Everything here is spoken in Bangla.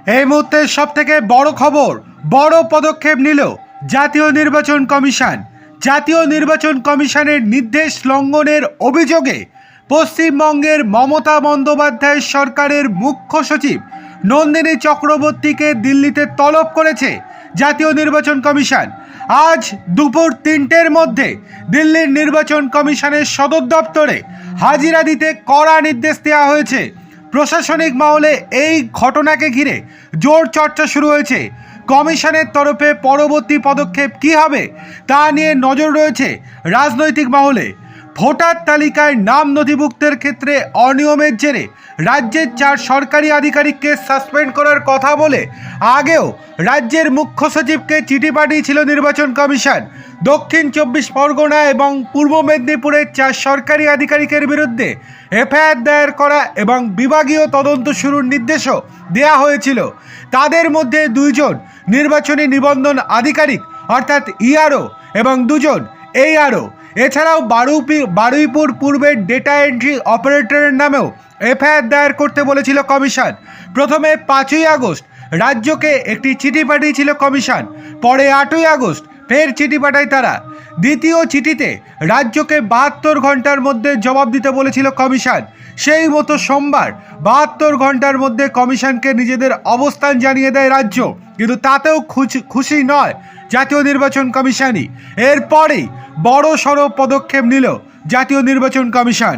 এই মুহূর্তে সবথেকে বড় খবর, বড় পদক্ষেপ নিল জাতীয় নির্বাচন কমিশন। জাতীয় নির্বাচন কমিশনের নির্দেশ লঙ্ঘনের অভিযোগে পশ্চিমবঙ্গের মমতা বন্দ্যোপাধ্যায় সরকারের মুখ্য সচিব নন্দিনী চক্রবর্তীকে দিল্লিতে তলব করেছে জাতীয় নির্বাচন কমিশন। আজ দুপুর 3টের মধ্যে দিল্লির নির্বাচন কমিশনের সদর দপ্তরে হাজিরা দিতে কড়া নির্দেশ দেওয়া হয়েছে। প্রশাসনিক মহলে এই ঘটনাকে ঘিরে জোর চর্চা শুরু হয়েছে। কমিশনের তরফে পরবর্তী পদক্ষেপ কী হবে তা নিয়ে নজর রয়েছে রাজনৈতিক মহলে। ভোটার তালিকায় নাম নথিভুক্তের ক্ষেত্রে অনিয়মের জেরে রাজ্যের 4 সরকারি আধিকারিককে সাসপেন্ড করার কথা বলে আগেও রাজ্যের মুখ্য সচিবকে চিঠি পাঠিয়েছিল নির্বাচন কমিশন। দক্ষিণ 24 পরগনা এবং পূর্ব মেদিনীপুরের 4 সরকারি আধিকারিকের বিরুদ্ধে এফআইআর দায়ের করা এবং বিভাগীয় তদন্ত শুরুর নির্দেশও দেওয়া হয়েছিল। তাদের মধ্যে 2 জন নির্বাচনী নিবন্ধন আধিকারিক অর্থাৎ ইআরও এবং 2 জন এইআরও। এছাড়াও বারুইপুর পূর্বের ডেটা এন্ট্রি অপারেটরের নামেও এফআইআর দায়ের করতে বলেছিল কমিশন। প্রথমে 5ই আগস্ট রাজ্যকে একটি চিঠি পাঠিয়েছিল কমিশন, পরে 8ই আগস্ট ফের চিঠি পাঠায় তারা। দ্বিতীয় চিঠিতে রাজ্যকে 72 ঘন্টার মধ্যে জবাব দিতে বলেছিল কমিশন। সেই মতো সোমবার 72 ঘন্টার মধ্যে কমিশনকে নিজেদের অবস্থান জানিয়ে দেয় রাজ্য, কিন্তু তাতেও খুশি নয় জাতীয় নির্বাচন কমিশনই। এরপরেই বড় সড় পদক্ষেপ নিল জাতীয় নির্বাচন কমিশন।